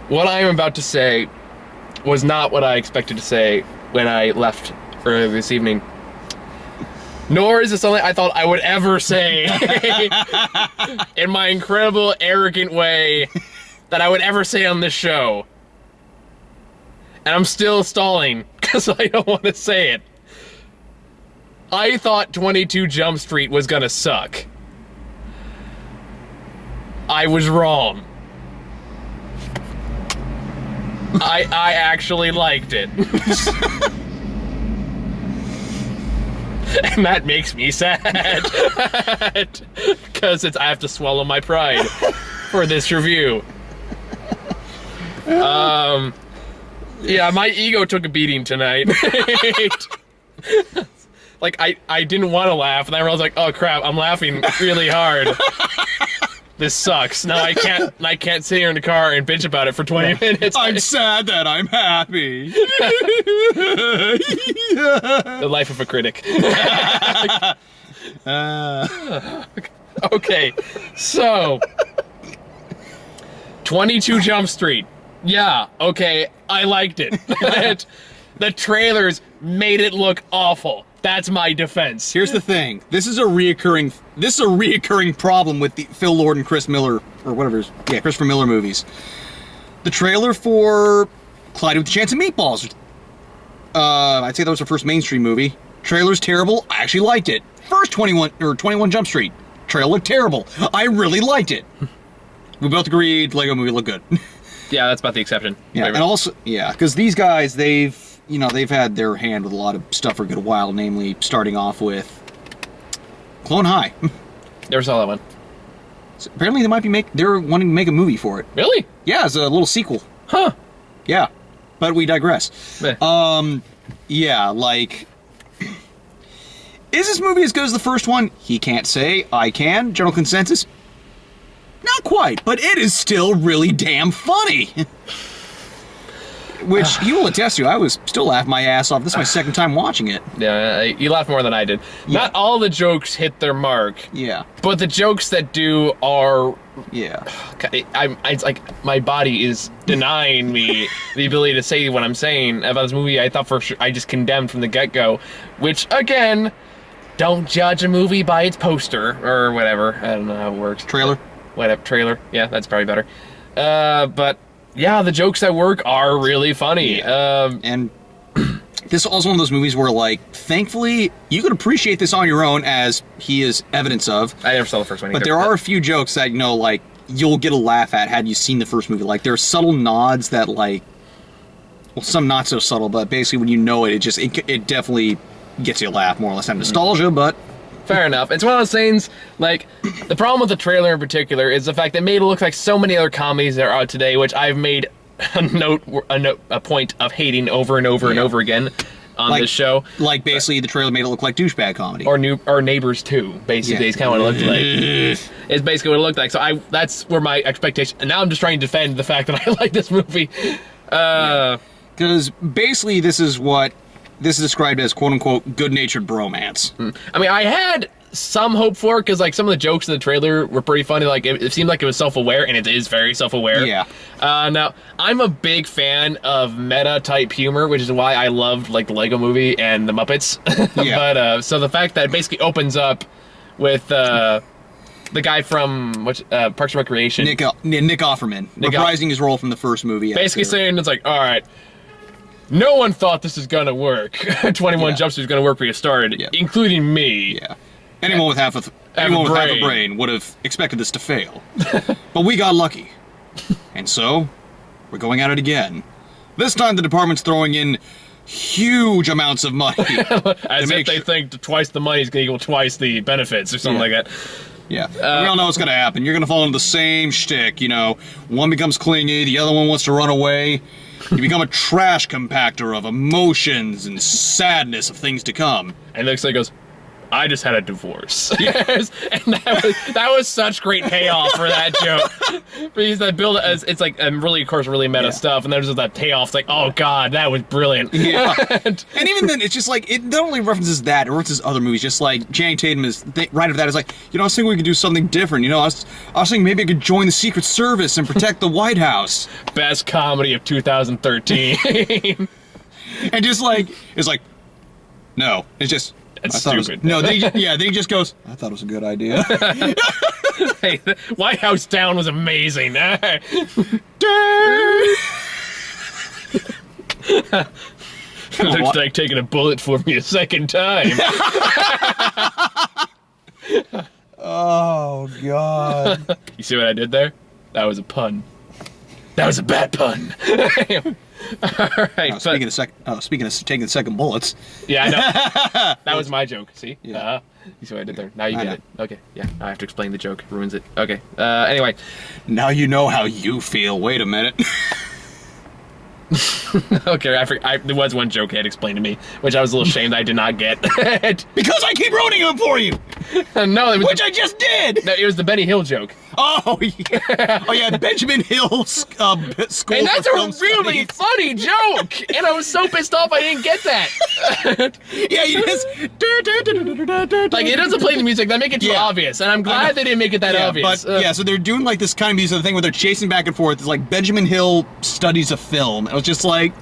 What I am about to say was not what I expected to say when I left earlier this evening. Nor is it something I thought I would ever say in my incredible, arrogant way that I would ever say on this show. And I'm still stalling because I don't want to say it. I thought 22 Jump Street was gonna suck. I was wrong. I actually liked it. And that makes me sad. Because I have to swallow my pride for this review. Yeah, my ego took a beating tonight. Like, I didn't want to laugh, and then I was like, oh crap, I'm laughing really hard. This sucks. Now I can't sit here in the car and bitch about it for 20 minutes. I'm sad that I'm happy. The life of a critic. Okay, so 22 Jump Street. Yeah, okay, I liked it. The trailers made it look awful. That's my defense. Here's the thing. This is a reoccurring problem with the Phil Lord and Chris Miller, or whatever. Yeah, Christopher Miller movies. The trailer for Clyde with a Chance of Meatballs. I'd say that was the first mainstream movie. Trailer's terrible. I actually liked it. First 21 Jump Street. Trailer looked terrible. I really liked it. We both agreed Lego movie looked good. Yeah, that's about the exception. Yeah, and also, yeah, because these guys, they've had their hand with a lot of stuff for a good while, namely starting off with Clone High. Never saw that one. So apparently they're wanting to make a movie for it. Really? Yeah, it's a little sequel. Huh. Yeah, but we digress. Yeah, like, is this movie as good as the first one? He can't say. I can. General consensus? Not quite, but it is still really damn funny. Which you will attest to. I was still laughing my ass off. This is my second time watching it. Yeah, you laughed more than I did. Yeah. Not all the jokes hit their mark. Yeah. But the jokes that do are... Yeah. It's like my body is denying me the ability to say what I'm saying about this movie. I thought for sure I just condemned from the get-go. Which, again, don't judge a movie by its poster or whatever. I don't know how it works. Trailer? Whatever, trailer. Yeah, that's probably better. But... yeah, the jokes that work are really funny. Yeah. And this is also one of those movies where, like, thankfully, you could appreciate this on your own, as he is evidence of. I never saw the first one either. But there are a few jokes that, you know, like, you'll get a laugh at had you seen the first movie. Like, there are subtle nods that, like, well, some not so subtle, but basically when you know it, it definitely gets you a laugh, more or less. Not nostalgia, but... fair enough. It's one of those things, like, the problem with the trailer in particular is the fact that it made it look like so many other comedies that are out today, which I've made a point of hating over and over and over again on this show. Like, basically, the trailer made it look like douchebag comedy. Or Neighbors 2, basically, is kind of what it looked like. It's basically what it looked like. So that's where my expectation... and now I'm just trying to defend the fact that I like this movie. Because basically, this is described as quote-unquote good-natured bromance. I mean, I had some hope for it, because like some of the jokes in the trailer were pretty funny. Like it seemed like it was self-aware, and it is very self-aware. Yeah. Now, I'm a big fan of meta-type humor, which is why I loved like the Lego Movie and the Muppets. Yeah. But so the fact that it basically opens up with the guy from Parks and Recreation, Nick Offerman, reprising his role from the first movie. Basically saying it's like, all right, no one thought this is gonna work. 21 Jump Street is gonna work for you started, including me. Yeah. Anyone with half a brain would have expected this to fail. But we got lucky. And so, we're going at it again. This time the department's throwing in huge amounts of money. As if they think twice the money is gonna equal twice the benefits or something like that. Yeah, we all know what's gonna happen. You're gonna fall into the same shtick, you know. One becomes clingy, the other one wants to run away. You become a trash compactor of emotions and sadness of things to come. And the next guy goes, I just had a divorce. Yes. And that was such great payoff for that joke. Because that build it's like really, of course, really meta stuff, and there's just that payoff. It's like, oh god, that was brilliant. Yeah. And even then, it's just like it not only references that, it references other movies. Just like Channing Tatum is right after that is like, I was thinking we could do something different. I was thinking maybe I could join the Secret Service and protect the White House. Best comedy of 2013. And just like it's like, no, it's just. That's stupid. Then he just goes, I thought it was a good idea. Hey, the White House Down was amazing. Looks like taking a bullet for me a second time. Oh, God. You see what I did there? That was a pun. That was a bad pun. All right. Speaking of taking second bullets. Yeah, I know. That was my joke. See? Yeah. You see what I did there? Now you get it. Okay. Yeah. I have to explain the joke. It ruins it. Okay. Anyway. Now you know how you feel. Wait a minute. Okay. There was one joke he had explained to me, which I was a little ashamed I did not get. Because I keep ruining them for you. No, it was I just did. No, it was the Benny Hill joke. Oh yeah. Oh yeah. Benjamin Hill's school. And that's a really funny joke. And I was so pissed off I didn't get that. Yeah, you just like it doesn't play the music. That make it too obvious. And I'm glad they didn't make it that obvious. But so they're doing like this kind of music thing where they're chasing back and forth. It's like Benjamin Hill studies a film. It was just like.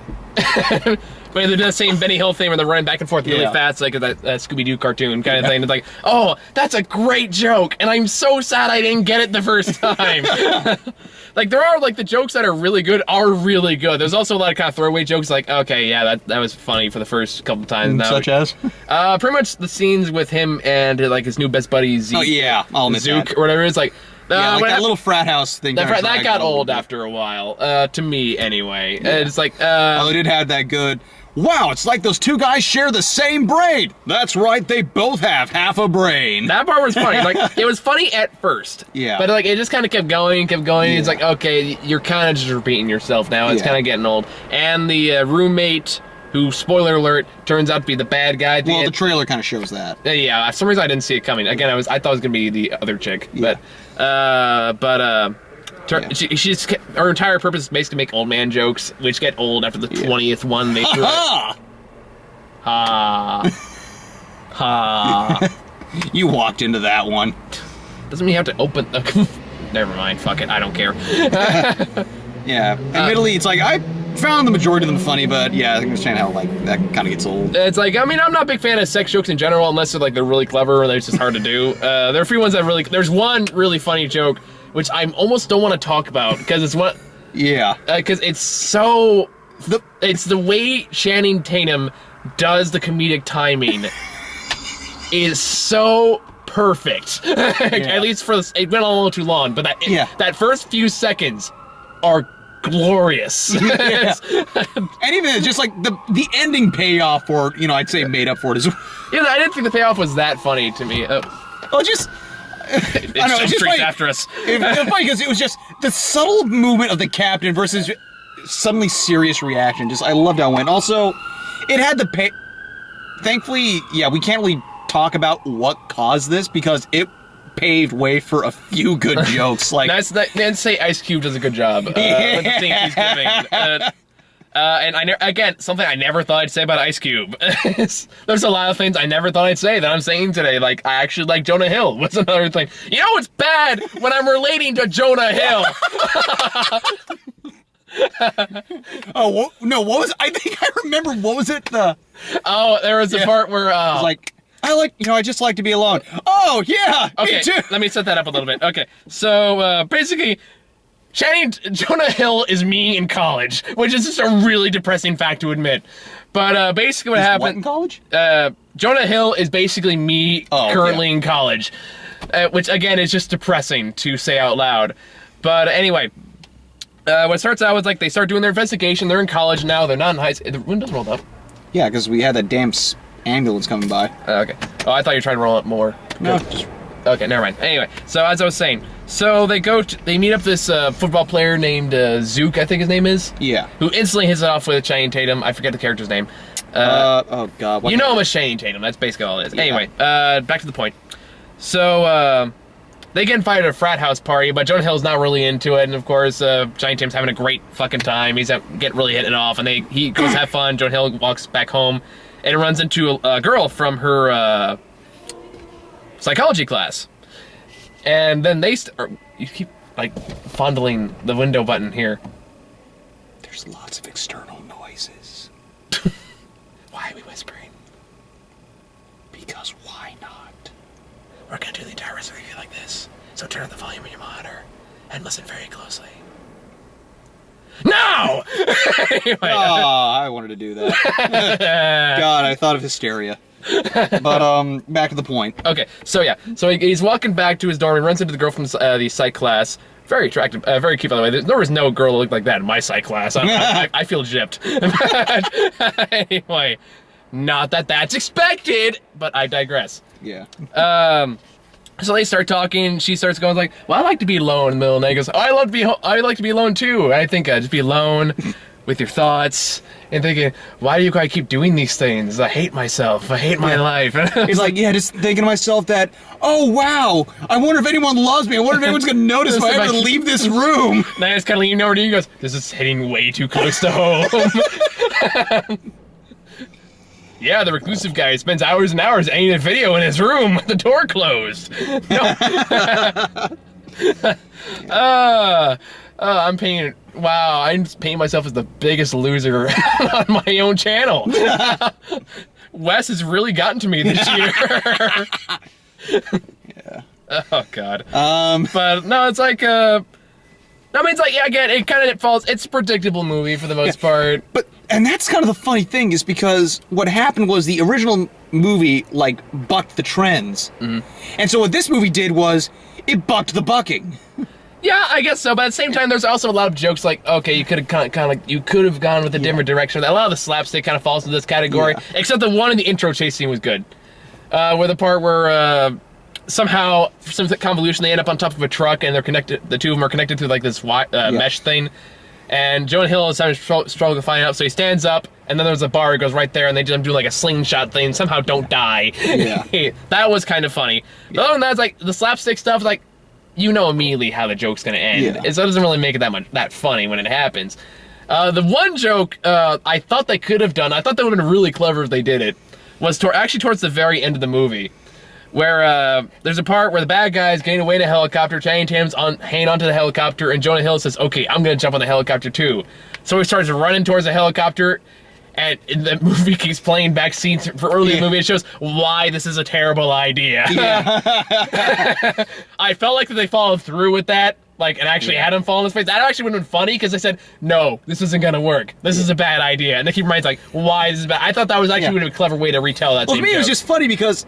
But they're the same Benny Hill thing where they're running back and forth really fast, like that Scooby-Doo cartoon kind of thing. It's like, oh, that's a great joke, and I'm so sad I didn't get it the first time. Like, there are, like, the jokes that are really good are really good. There's also a lot of kind of throwaway jokes, like, okay, yeah, that was funny for the first couple times. Such as? Pretty much the scenes with him and, like, his new best buddy, Zeke. Oh, yeah, I'll admit Zook, that. or whatever it is, like... Yeah, like that little frat house thing. That got old after a while, to me, anyway. Yeah. It's like, oh, they did have that good... Wow, it's like those two guys share the same brain. That's right, they both have half a brain. That part was funny. Like, it was funny at first. Yeah. But, like, it just kind of kept going. Yeah. It's like, okay, you're kind of just repeating yourself now. It's kind of getting old. And the roommate, who, spoiler alert, turns out to be the bad guy. The trailer kind of shows that. Yeah, for some reason I didn't see it coming. Again, I thought it was going to be the other chick. Yeah. She's her entire purpose is basically to make old man jokes, which get old after the 20th one they threw. You walked into that one. Doesn't mean you have to open the... Never mind, fuck it, I don't care. Yeah, admittedly, it's like, I found the majority of them funny, but yeah, I can understand how, like, that kind of gets old. It's like, I mean, I'm not a big fan of sex jokes in general, unless they're, like, they're really clever or they're just hard to do. There are a few ones that really... There's one really funny joke which I almost don't want to talk about, because it's what... Yeah. Because it's so... It's the way Channing Tatum does the comedic timing is so perfect. At least for... It went a little too long, but that first few seconds are glorious. Yeah. And even just like the ending payoff for, I'd say made up for it is... Yeah, I didn't think the payoff was that funny to me. Just... It's just funny. After us. It was funny because it was just the subtle movement of the captain versus suddenly serious reaction. I loved how it went. Also, it had the thankfully, we can't really talk about what caused this because it paved way for a few good jokes. Like I'd say Ice Cube does a good job with the things he's giving. And again, something I never thought I'd say about Ice Cube. There's a lot of things I never thought I'd say that I'm saying today. Like, I actually like Jonah Hill. What's another thing? You know what's bad? When I'm relating to Jonah Hill. Oh, no, what was... I think I remember, what was it? There was a part where... it was like... I just like to be alone. Oh, yeah, okay, me too. Let me set that up a little bit. Okay, so, basically... Jonah Hill is me in college, which is just a really depressing fact to admit. But basically what happened... What in college? Jonah Hill is basically me currently in college, which again is just depressing to say out loud. But anyway, what starts out with, like, they start doing their investigation, they're in college now, they're not in high school. The windows rolled up. Yeah, because we had that damn ambulance coming by. Okay. Oh, I thought you were trying to roll up more. No, just... Okay, never mind. Anyway, so as I was saying, so they meet up this football player named Zook, I think his name is. Yeah. Who instantly hits it off with Channing Tatum. I forget the character's name. Oh God. What You know I'm a Channing Tatum. That's basically all it is. Anyway, back to the point. So, they get invited to a frat house party, but Jonah Hill's not really into it, and of course, Channing Tatum's having a great fucking time. He's getting really hitting it off, and he goes have fun. Jonah Hill walks back home, and runs into a girl from her psychology class. And then you keep, like, fondling the window button here. There's lots of external noises. Why are we whispering? Because why not? We're gonna do the entire rest of the review like this. So turn up the volume on your monitor and listen very closely. No! Anyway. Oh, I wanted to do that. God, I thought of hysteria. But, back to the point. Okay, so yeah. So he's walking back to his dorm and runs into the girl from the psych class. Very attractive, very cute, by the way. There was no girl that looked like that in my psych class. I feel gypped. Anyway, not that that's expected, but I digress. Yeah. So they start talking. She starts going like, "Well, I like to be alone." In the middle, and he goes, "Oh, I like to be alone too." And I think just be alone with your thoughts and thinking, "Why do you guys keep doing these things? I hate myself. I hate my life." He's like, yeah, just thinking to myself that, oh wow, I wonder if anyone loves me. I wonder if anyone's gonna notice if I ever leave this room. And I just kind of lean over to you. He goes, "This is hitting way too close to home." Yeah, the reclusive guy spends hours and hours editing a video in his room with the door closed. No. I'm painting. Wow, I'm painting myself as the biggest loser on my own channel. Wes has really gotten to me this year. Yeah. Oh God. But no, it's like. I mean, it's like, yeah, again, it falls. It's a predictable movie for the most part. And that's kind of the funny thing, is because what happened was the original movie, like, bucked the trends. Mm-hmm. And so what this movie did was, it bucked the bucking. Yeah, I guess so. But at the same time, there's also a lot of jokes like, okay, you could have kind of like, you could have gone with a different direction. A lot of the slapstick kind of falls into this category, except the one in the intro chase scene was good. Where the part where somehow, for some convolution, they end up on top of a truck and they're connected. The two of them are connected through like this mesh thing. And Jonah Hill is having struggle to find out, so he stands up, and then there's a bar that goes right there, and they just do like a slingshot thing, somehow don't die. Yeah. That was kind of funny. Yeah. Other than that, it's like, the slapstick stuff, like, you know immediately how the joke's gonna end. Yeah. So it doesn't really make it that funny when it happens. The one joke I thought they could have done, I thought that would have been really clever if they did it, was actually towards the very end of the movie. Where there's a part where the bad guy's getting away in a helicopter, Channing Tatum's hanging onto the helicopter, and Jonah Hill says, okay, I'm gonna jump on the helicopter too. So he starts running towards the helicopter, and the movie keeps playing back scenes for early in the movie. It shows why this is a terrible idea. Yeah. I felt like they followed through with that, like, and actually had him fall on his face. That actually would have been funny, because they said, no, this isn't gonna work. This is a bad idea. And they keep reminding, like, why is this bad? I thought that was actually would have been a clever way to retell that. Well, to me, it was just funny because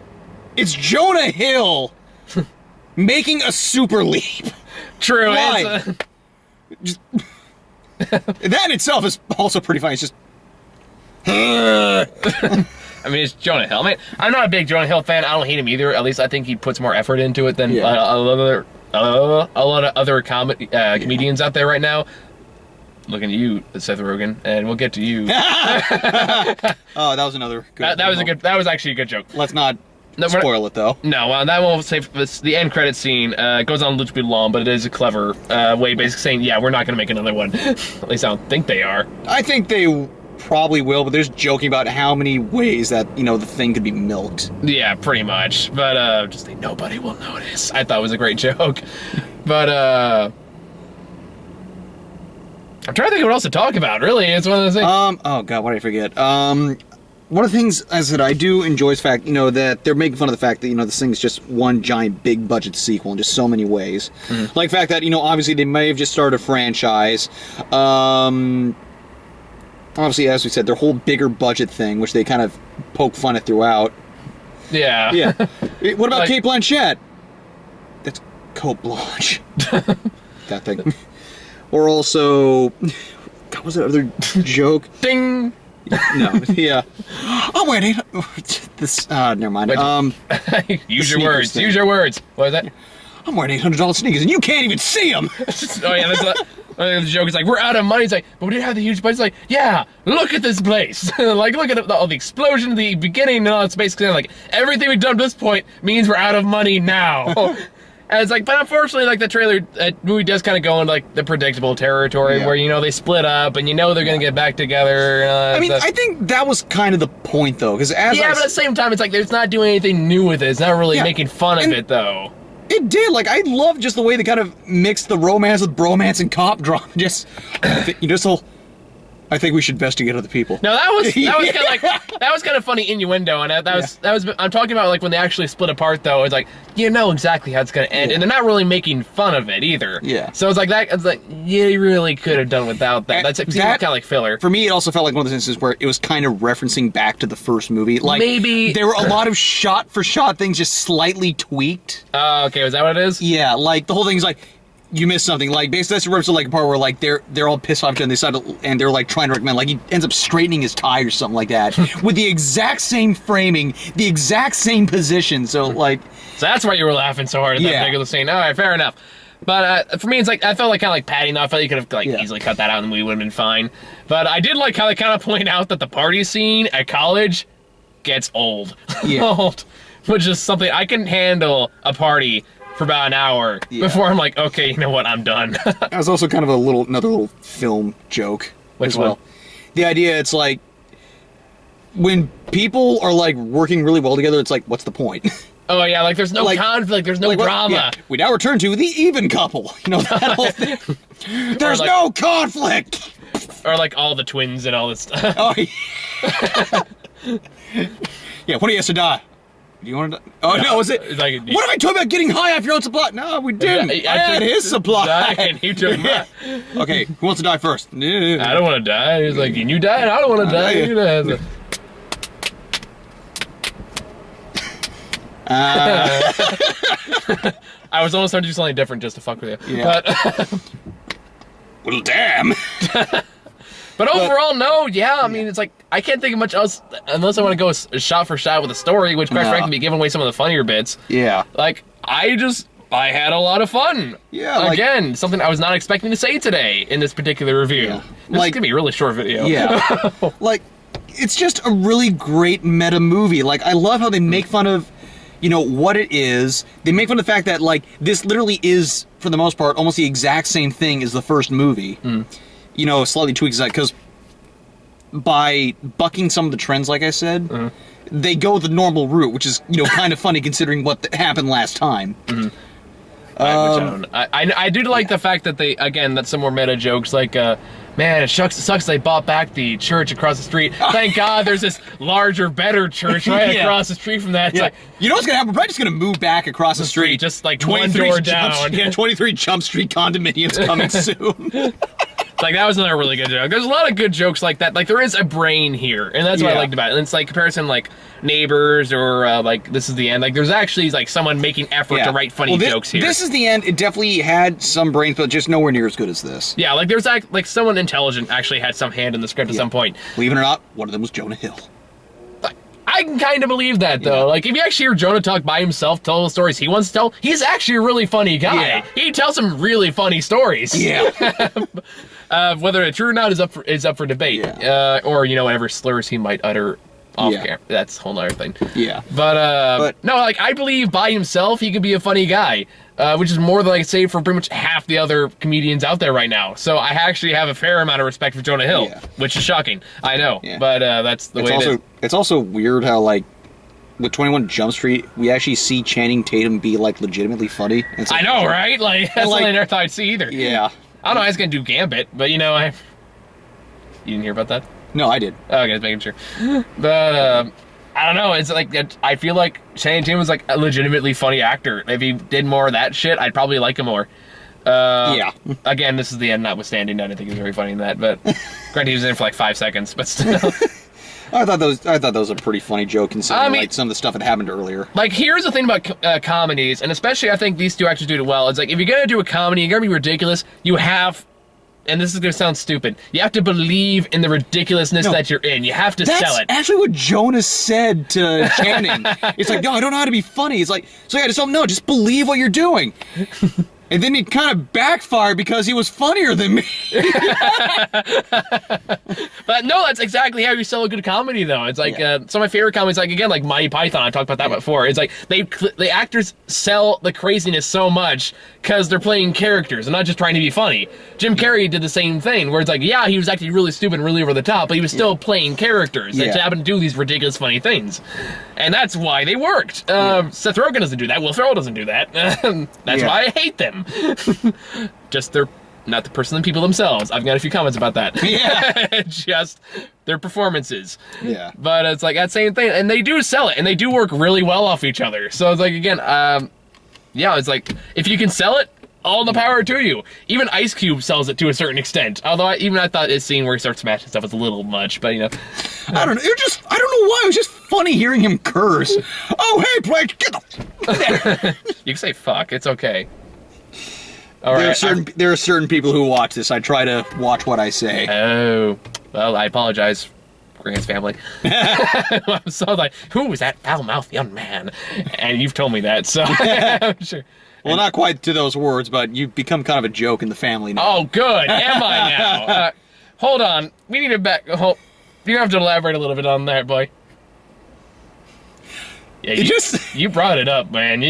it's Jonah Hill making a super leap. True. Why? That in itself is also pretty funny. It's just. I mean, it's Jonah Hill. I mean, I'm not a big Jonah Hill fan. I don't hate him either. At least I think he puts more effort into it than a lot of other comedians out there right now. Looking at you, Seth Rogen, and we'll get to you. Oh, that was another good. That was actually a good joke. Let's not. Spoil it though. No, that won't say. The end credit scene goes on a little bit long, but it is a clever way, basically saying, "Yeah, we're not going to make another one." At least I don't think they are. I think they probably will, but there's joking about how many ways that the thing could be milked. Yeah, pretty much. But just like, nobody will notice. I thought it was a great joke, but I'm trying to think of what else to talk about. Really, it's one of those things. Oh God, what did I forget? One of the things that I do enjoy is the fact, that they're making fun of the fact that, this thing is just one giant big budget sequel in just so many ways. Mm. Like the fact that, obviously they may have just started a franchise. Obviously, as we said, their whole bigger budget thing, which they kind of poke fun at throughout. Yeah. Yeah. What about Cate Blanchett? That's Cote Blanche. That thing. Or also, what was that other joke? Ding! No, yeah. Oh wait, this. Never mind. Use your words. Use your words. What was that? I'm wearing $800 sneakers, and you can't even see them. Oh yeah, The joke is like, we're out of money. It's like, but we didn't have the huge budget. It's like, yeah, look at this place. Like, look at all the explosion, the beginning, and all it's basically like, everything we've done to this point means we're out of money now. And it's like, but unfortunately, like, the trailer, that movie does kind of go into, like, the predictable territory where, you know, they split up and you know they're going to get back together. I mean, I think that was kind of the point, though, because but at the same time, it's like, it's not doing anything new with it. It's not really making fun of it, though. It did. Like, I love just the way they kind of mixed the romance with bromance and cop drama. Just, you know, so I think we should investigate other people. No, that was kind of like, that was kind of funny innuendo, and that was I'm talking about like when they actually split apart though. It's like, you know exactly how it's gonna end, and they're not really making fun of it either. Yeah. So it's like that. It's like you really could have done without that. That's kind of like filler. For me, it also felt like one of those instances where it was kind of referencing back to the first movie. Like maybe there were a lot of shot-for-shot things just slightly tweaked. Okay, was that what it is? Yeah, like the whole thing's like, you missed something. Like basically that's a reference to like a part where like they're all pissed off and they decide to, and they're like trying to recommend, like he ends up straightening his tie or something like that with the exact same framing, the exact same position. So like, so that's why you were laughing so hard at that particular scene. All right, fair enough. But for me, it's like I felt like kind of like patting off. I felt you could have like easily cut that out and the movie would have been fine. But I did like how they kind of point out that the party scene at college gets old. Yeah. Which is something I can handle a party for about an hour before I'm like, okay, you know what, I'm done. That was also kind of another little film joke. Which as well. One? The idea, it's like, when people are like working really well together, it's like, what's the point? Oh yeah, like there's no conflict, there's no drama. Yeah. We now return to the even couple. You know, that whole thing. There's like, no conflict! Or like all the twins and all this stuff. Oh, yeah, when he has to die. Do you want to? Oh no! Was it? Like, what am I talking about? Getting high off your own supply? No, we didn't. I had his supply. And he took mine. Okay, who wants to die first? I don't want to die. He's like, can you die? I don't want to die. You die. I was almost trying to do something different just to fuck with you. Yeah. But well, damn. But overall, no, I mean, it's like, I can't think of much else, unless I want to go shot for shot with a story, which quite frankly be giving away some of the funnier bits. Yeah. Like, I had a lot a fun. Yeah. Again, something I was not expecting to say today in this particular review. Yeah. This is going to be a really short video. Yeah. Like, it's just a really great meta movie. Like, I love how they make fun of, you know, what it is. They make fun of the fact that, like, this literally is, for the most part, almost the exact same thing as the first movie. You know, slightly tweaks that, because by bucking some of the trends, like I said, they go the normal route, which is, you know, kind of funny considering what happened last time. I do like the fact that that some more meta jokes, like, man, it sucks they bought back the church across the street. Thank God there's this larger, better church right across the street from that. It's like, you know what's going to happen? We're probably just going to move back across the street. Just like one door down. 23 Jump Street condominiums coming soon. Like, that was another really good joke. There's a lot of good jokes like that. Like, there is a brain here, and that's what I liked about it. And it's like comparison, like, Neighbors or, like, This Is the End. Like, there's actually, like, someone making effort to write funny jokes here. This Is the End, it definitely had some brains, but just nowhere near as good as this. Yeah, like, there's, like, someone intelligent actually had some hand in the script at some point. Believe it or not, one of them was Jonah Hill. I can kind of believe that, though. Like, if you actually hear Jonah talk by himself, tell the stories he wants to tell, he's actually a really funny guy. Yeah. He tells some really funny stories. Yeah. Whether it's true or not is up for debate. Yeah. Or, you know, whatever slurs he might utter off camera. That's a whole other thing. Yeah. But no, like, I believe by himself he could be a funny guy. Which is more than I say for pretty much half the other comedians out there right now. So I actually have a fair amount of respect for Jonah Hill, which is shocking. I know, but that's the way it is. It's also weird how, like, with 21 Jump Street, we actually see Channing Tatum be, like, legitimately funny. Like, I know, right? Like, that's something I never thought I'd see either. Yeah. I don't know how he's going to do Gambit, but, you know, You didn't hear about that? No, I did. Oh, okay, just making sure. But, I don't know, it's like, I feel like Channing Tatum was like a legitimately funny actor. If he did more of that shit, I'd probably like him more. Again, This Is the End notwithstanding, I didn't think he was very funny in that, but granted he was in for like 5 seconds, but still. I thought that was a pretty funny joke considering like some of the stuff that happened earlier. Like, here's the thing about comedies, and especially I think these two actors do it well. It's like, if you're gonna do a comedy, you're gonna be ridiculous, you have, and this is going to sound stupid, you have to believe in the ridiculousness that you're in. You have to sell it. That's actually what Jonas said to Channing. It's like, no, I don't know how to be funny. It's like, so yeah, just believe what you're doing. And then he kind of backfired because he was funnier than me. But no, that's exactly how you sell a good comedy, though. It's like some of my favorite comedies, like again, like Monty Python. I talked about that before. It's like the actors sell the craziness so much because they're playing characters and not just trying to be funny. Jim Carrey did the same thing, where it's like, yeah, he was acting really stupid and really over the top, but he was still playing characters that happen to do these ridiculous, funny things, and that's why they worked. Seth Rogen doesn't do that. Will Ferrell doesn't do that. That's why I hate them. Just they're not the person and people themselves. I've got a few comments about that. Yeah. Just their performances. Yeah. But it's like that same thing, and they do sell it, and they do work really well off each other. So it's like, again, yeah, it's like if you can sell it, all the power to you. Even Ice Cube sells it to a certain extent. Although I thought his scene where he starts smashing stuff was a little much, but you know. I don't know. I don't know why. It was just funny hearing him curse. Oh, hey, Blake, get the. You can say fuck. It's okay. All right. There are certain people who watch this. I try to watch what I say. Oh, well, I apologize for his family. I'm so like, who is that foul-mouthed young man? And you've told me that, so I'm sure. Well, not quite to those words, but you've become kind of a joke in the family now. Oh, good. Am I now? Hold on. We need to back. You have to elaborate a little bit on that, boy. Yeah, you brought it up, man.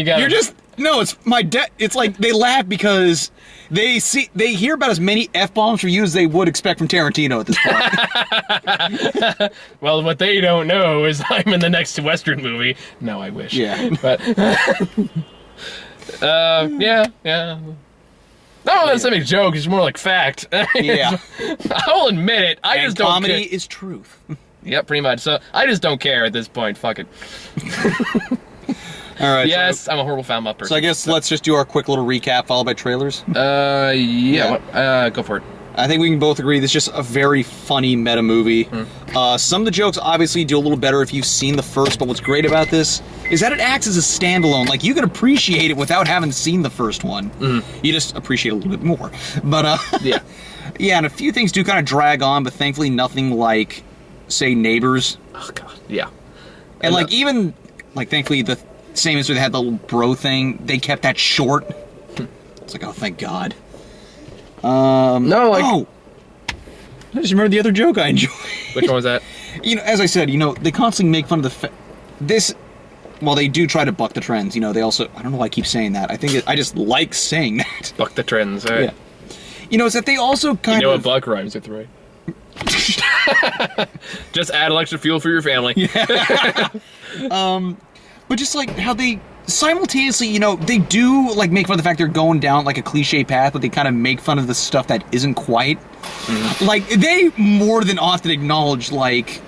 No, it's my dad. It's like they laugh because they hear about as many F-bombs from you as they would expect from Tarantino at this point. Well, what they don't know is I'm in the next Western movie. No, I wish. Yeah. But yeah. No, that's not a joke. It's more like fact. Yeah. I'll admit it. I just don't care. Comedy is truth. Yep, pretty much. So I just don't care at this point. Fuck it. All right. Yes, I'm a horrible foul-mouthed person. So I guess let's just do our quick little recap followed by trailers. Yeah. Go for it. I think we can both agree this is just a very funny meta movie. Some of the jokes obviously do a little better if you've seen the first, but what's great about this is that it acts as a standalone. Like, you can appreciate it without having seen the first one. You just appreciate it a little bit more. But, yeah. Yeah, and a few things do kind of drag on, but thankfully nothing like, say, Neighbors. Oh, God. Yeah. And, like, even, like, thankfully the same as they had the little bro thing, they kept that short. It's like, oh, thank God. No, like... Oh! I just remembered the other joke I enjoyed. Which one was that? You know, as I said, they constantly make fun of this... Well, they do try to buck the trends, they also... I don't know why I keep saying that. I just like saying that. Buck the trends, right? Yeah. It's that they also kind of... what buck rhymes with, right? Just add extra fuel for your family. Yeah. But just like how they... Simultaneously, they do, like, make fun of the fact they're going down, like, a cliche path, but they kind of make fun of the stuff that isn't quite. Like, they more than often acknowledge, like,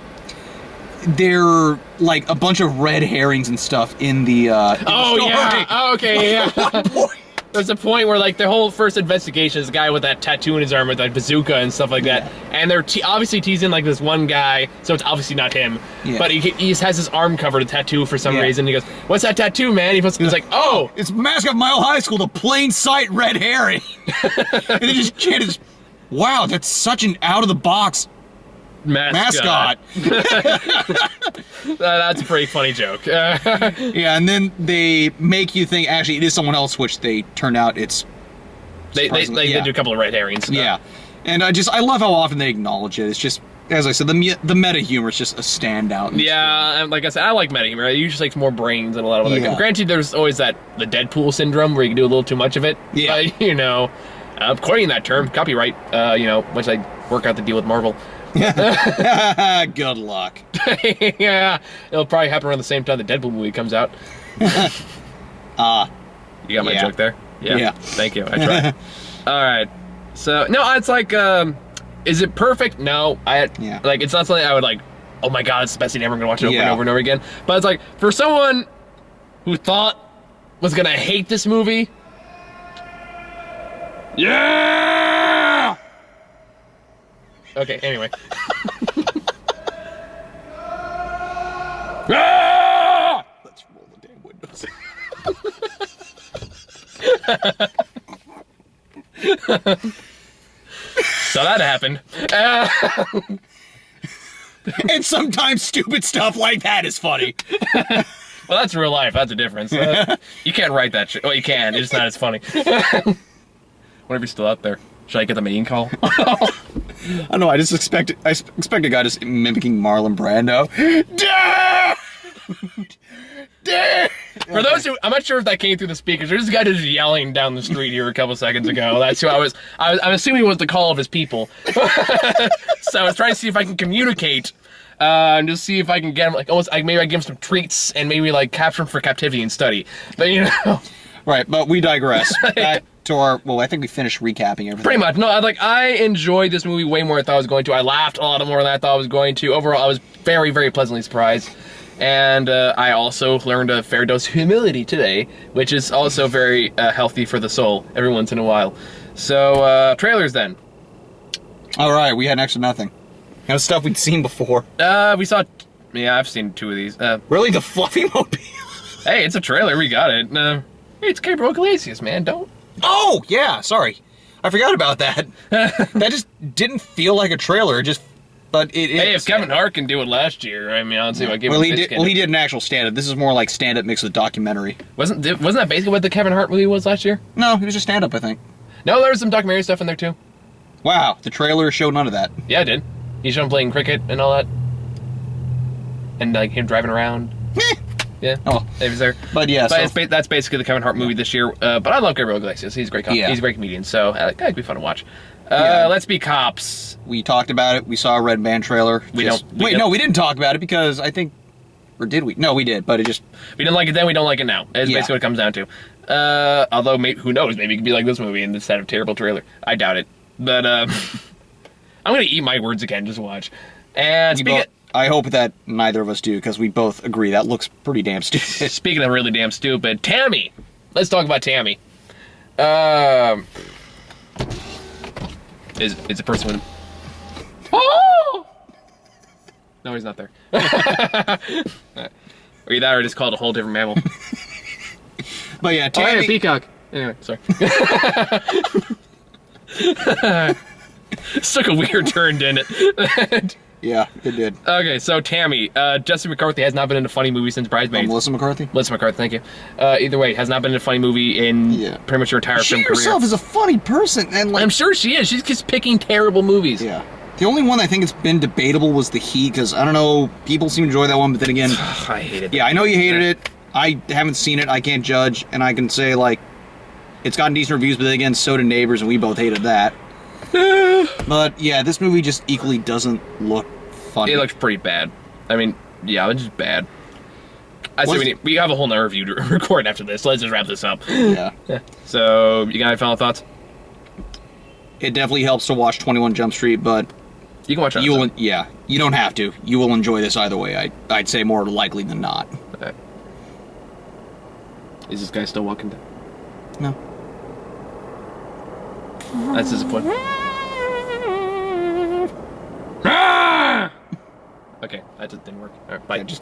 they're, like, a bunch of red herrings and stuff in the, story. Yeah. Oh, okay, yeah. At one point. There's a point where, like, the whole first investigation is a guy with that tattoo in his arm with that bazooka and stuff like that. And they're obviously teasing, like, this one guy, so it's obviously not him. Yeah. But he just has his arm covered with a tattoo for some reason. He goes, what's that tattoo, man? He's like, oh! It's mascot of Mile High School, the plain sight red herring. And they just chanted, wow, that's such an out-of-the-box mascot. That's a pretty funny joke. Yeah, and then they make you think actually it is someone else, which they turn out it's. They do a couple of red herrings. Yeah, and I love how often they acknowledge it. It's just, as I said, the meta humor is just a standout. Yeah, and like I said, I like meta humor. It usually takes more brains than a lot of other. Granted, there's always the Deadpool syndrome where you can do a little too much of it. Yeah, but, coining that term, copyright. Once I work out the deal with Marvel. Good luck. Yeah, it'll probably happen around the same time the Deadpool movie comes out. You got my joke there? Yeah. Thank you. I tried. All right. So no, it's like, is it perfect? No. Like, it's not something I would like. Oh my God, it's the best thing ever. I'm gonna watch it over and over and over again. But it's like, for someone who thought was gonna hate this movie. Yeah. Okay, anyway. Let's roll the damn windows. So that happened. And sometimes stupid stuff like that is funny. Well, that's real life. That's a difference. You can't write that shit. Oh, you can. It's just not as funny. Wonder if you're still out there. Should I get the main call? I don't know. I expect a guy just mimicking Marlon Brando. For those who, I'm not sure if that came through the speakers. There's this guy just yelling down the street here a couple seconds ago. That's who I'm assuming it was the call of his people. So I was trying to see if I can communicate, and just see if I can get him, like, almost, like, maybe I give him some treats and maybe, like, capture him for captivity and study. But, you know. Right, but we digress. Back to our, well, I think we finished recapping everything. Pretty much. No, I enjoyed this movie way more than I thought I was going to. I laughed a lot more than I thought I was going to. Overall, I was very, very pleasantly surprised. And I also learned a fair dose of humility today, which is also very healthy for the soul every once in a while. So, trailers then. All right, we had next to nothing. That was stuff we'd seen before. We saw... Yeah, I've seen 2 of these. Really? The Fluffy Mobile? Hey, it's a trailer. We got it. Hey, it's Gabriel Iglesias, man. Don't... Oh, yeah, sorry. I forgot about that. That just didn't feel like a trailer. It just... But it is. Hey, if Kevin Hart can do it last year, I mean, I don't see why Gabriel Well, he did an actual stand-up. This is more like stand-up mixed with documentary. Wasn't that basically what the Kevin Hart movie was last year? No, it was just stand-up, I think. No, there was some documentary stuff in there, too. Wow, the trailer showed none of that. Yeah, it did. He showed him playing cricket and all that. And, like, him driving around. Yeah. Oh, he was there. But yeah, but that's basically the Kevin Hart movie this year. But I love Gabriel Iglesias. He's a great he's a great comedian, so it'd be fun to watch. Let's Be Cops. We talked about it. We saw a Red Band trailer. No, we didn't talk about it because I think, or did we? No, we did, but it just... We didn't like it then, we don't like it now. It's basically what it comes down to. Although, who knows, maybe it could be like this movie instead of a terrible trailer. I doubt it. But, I'm gonna eat my words again, just watch. And I hope that neither of us do, because we both agree that looks pretty damn stupid. Speaking of really damn stupid, Tammy! Let's talk about Tammy. Is a person with... Oh! No, he's not there. Or that, or just called a whole different mammal. But yeah, Tammy... Oh, yeah, peacock. Anyway, sorry. This took a weird turn, didn't it? Yeah, it did. Okay, so Tammy. Justin McCarthy has not been in a funny movie since Bridesmaids. Melissa McCarthy? Melissa McCarthy, thank you. Either way, has not been in a funny movie in pretty much her entire film career. She herself is a funny person, and like... I'm sure she is. She's just picking terrible movies. Yeah. The only one I think it's been debatable was The Heat, because, I don't know, people seem to enjoy that one, but then again... I hated it. Yeah, I know you hated it. I haven't seen it. I can't judge, and I can say, like, it's gotten decent reviews, but then again, so did Neighbors, and we both hated that. But, yeah, this movie just equally doesn't look funny. It looks pretty bad. I mean, yeah, it's just bad. I say we have a whole nother review to record after this. Let's just wrap this up. Yeah. So, you got any final thoughts? It definitely helps to watch 21 Jump Street, but... You can watch it. Yeah, you don't have to. You will enjoy this either way. I'd say more likely than not. Okay. Is this guy still walking down? No. That's disappointing. Okay, that just didn't work. All right, bye. Yeah, just...